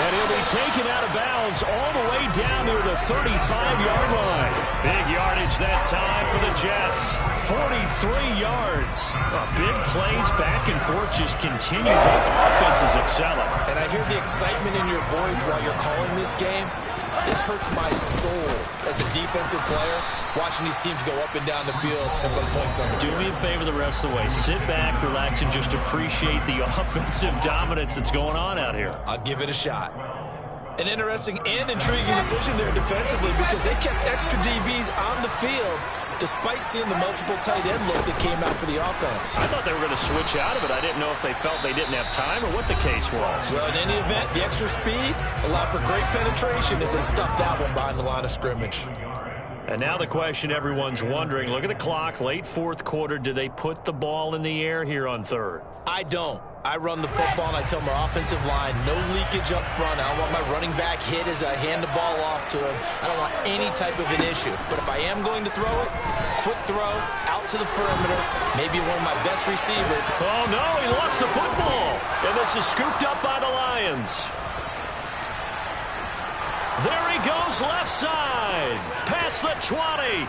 And he'll be taken out of bounds all the way down near the 35-yard line. Big yardage that time for the Jets. 43 yards. Big plays back and forth just continue. Both offenses excelling. And I hear the excitement in your voice while you're calling this game. This hurts my soul as a defensive player, watching these teams go up and down the field and put points on the board. Do me a favor the rest of the way. Sit back, relax, and just appreciate the offensive dominance that's going on out here. I'll give it a shot. An interesting and intriguing decision there defensively because they kept extra DBs on the field despite seeing the multiple tight end look that came out for the offense. I thought they were going to switch out of it. I didn't know if they felt they didn't have time or what the case was. Well, in any event, the extra speed allowed for great penetration as they stuffed that one behind the line of scrimmage. And now the question everyone's wondering, look at the clock, late fourth quarter, do they put the ball in the air here on third? I don't. I run the football and I tell my offensive line, no leakage up front. I don't want my running back hit as I hand the ball off to him. I don't want any type of an issue. But if I am going to throw it, quick throw, out to the perimeter, maybe one of my best receivers. Oh, no, he lost the football. And this is scooped up by the Lions. There he goes left side. Past the 20.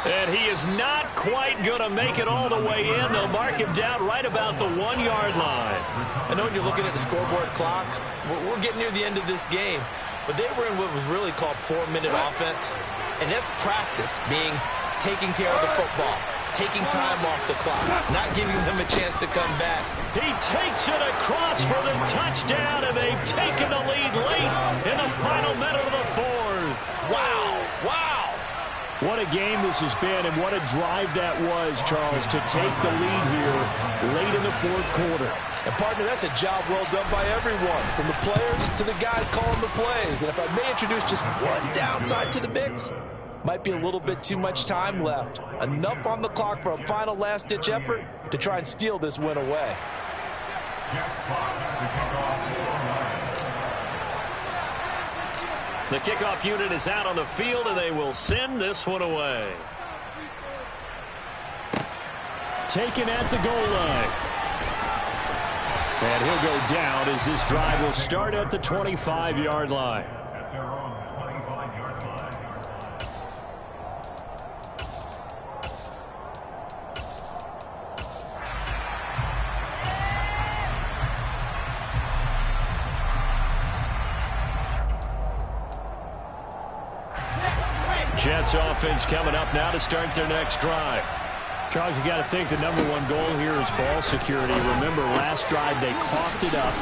And he is not quite going to make it all the way in. They'll mark him down right about the 1-yard line. I know when you're looking at the scoreboard clocks, we're getting near the end of this game. But they were in what was really called 4-minute offense. And that's practice, being taking care of the football, taking time off the clock, not giving them a chance to come back. He takes it across for the touchdown, and they've taken the lead late in the final minute of the fourth. Wow, wow. What a game this has been, and what a drive that was, Charles, to take the lead here late in the fourth quarter. And, partner, that's a job well done by everyone, from the players to the guys calling the plays. And if I may introduce just one downside to the mix, might be a little bit too much time left. Enough on the clock for a final last-ditch effort to try and steal this win away. The kickoff unit is out on the field, and they will send this one away. Taken at the goal line. And he'll go down as this drive will start at the 25-yard line. Jets offense coming up now to start their next drive. Charles, you got to think the number one goal here is ball security. Remember, last drive they coughed it up,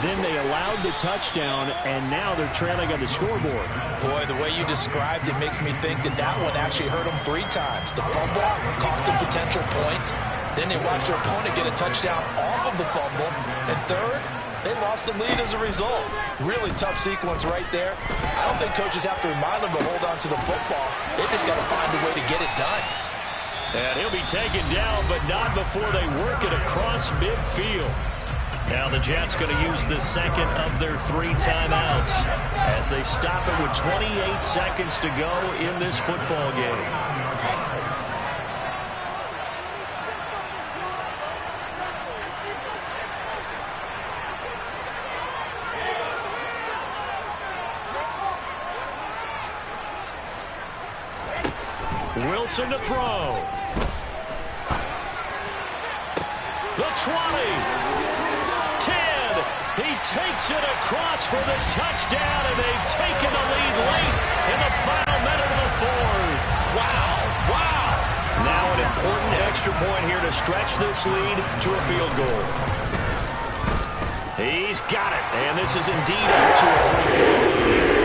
then they allowed the touchdown, and now they're trailing on the scoreboard. Boy, the way you described it makes me think that that one actually hurt them 3 times. The fumble cost them potential points. Then they watched their opponent get a touchdown off of the fumble. And third, they lost the lead as a result. Really tough sequence right there. I don't think coaches have to remind them to hold on to the football. They just got to find a way to get it done. And he'll be taken down, but not before they work it across midfield. Now the Jets going to use the second of their 3 timeouts as they stop it with 28 seconds to go in this football game. Wilson to throw. The 20. 10. He takes it across for the touchdown, and they've taken the lead late in the final minute of the fourth. Wow, wow. Now an important extra point here to stretch this lead to a field goal. He's got it, and this is indeed up to a 3-point lead.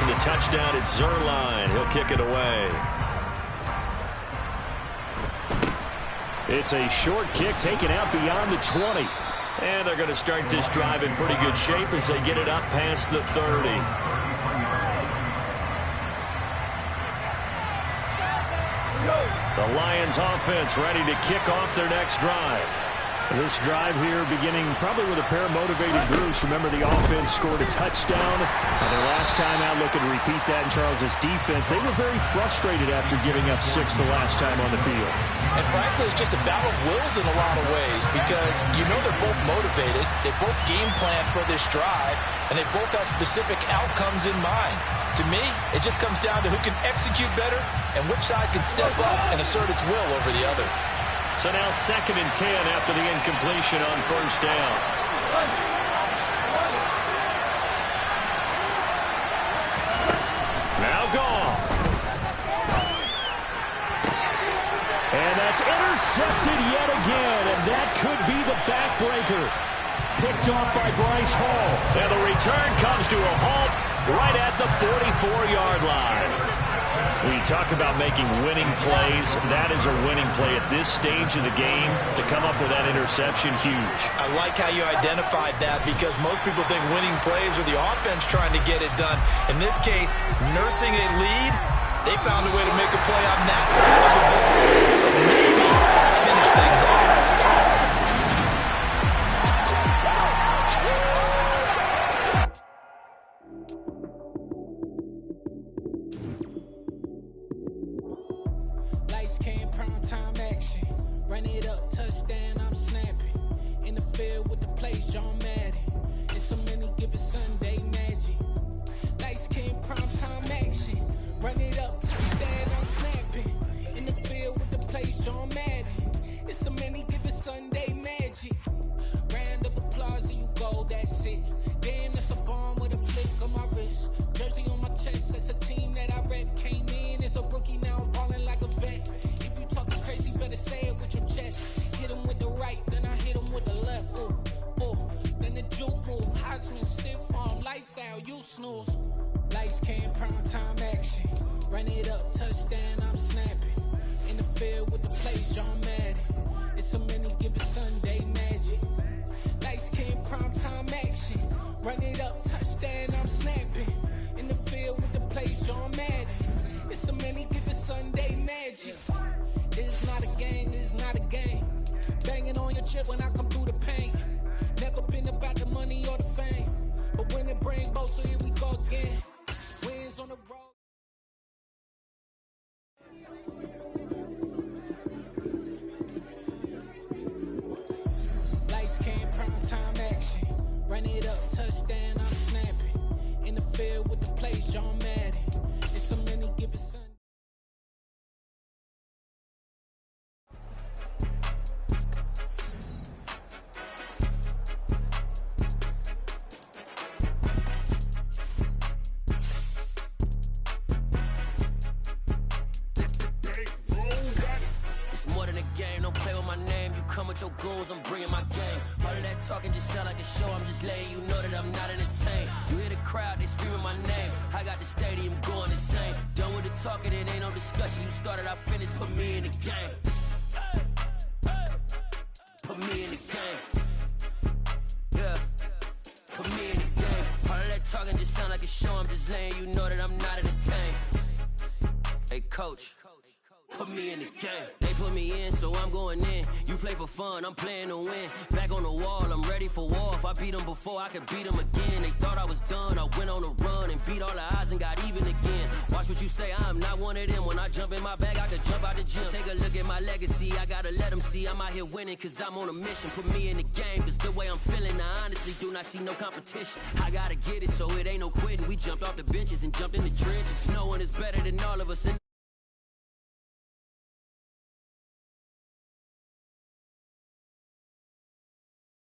The touchdown, it's Zerline. He'll kick it away. It's a short kick taken out beyond the 20. And they're going to start this drive in pretty good shape as they get it up past the 30. The Lions offense ready to kick off their next drive. This drive here beginning probably with a pair of motivated groups. Remember, the offense scored a touchdown. Their last time out, looking to repeat that in Charles's defense. They were very frustrated after giving up 6 the last time on the field. And frankly, it's just a battle of wills in a lot of ways because you know they're both motivated. They both game plan for this drive, and they both have specific outcomes in mind. To me, it just comes down to who can execute better and which side can step up and assert its will over the other. So now 2nd and 10 after the incompletion on 1st down. Now gone. And that's intercepted yet again, and that could be the backbreaker. Picked off by Bryce Hall. And the return comes to a halt right at the 44-yard line. We talk about making winning plays. That is a winning play at this stage of the game. To come up with that interception, huge. I like how you identified that because most people think winning plays are the offense trying to get it done. In this case, nursing a lead, they found a way to make a play on that side of the ball. Maybe finish things off. Your goons, I'm bringing my game. All of that talking just sound like a show. I'm just letting you know that I'm not entertained. You hear the crowd, they screaming my name. I got the stadium going insane. Done with the talking, it ain't no discussion. You started, I finished, put me in the game. Put me in the game. Yeah. Put me in the game. All of that talking just sound like a show. I'm just letting you know that I'm not entertained. Hey, coach. Put me in the game. They put me in, so I'm going in. You play for fun, I'm playing to win. Back on the wall, I'm ready for war. If I beat them before, I could beat them again. They thought I was done, I went on a run and beat all the odds and got even again. Watch what you say, I'm not one of them. When I jump in my bag, I could jump out the gym. Take a look at my legacy, I gotta let them see I'm out here winning, cause I'm on a mission. Put me in the game, cause the way I'm feeling, I honestly do not see no competition. I gotta get it, so it ain't no quitting. We jumped off the benches and jumped in the trenches. No one is better than all of us.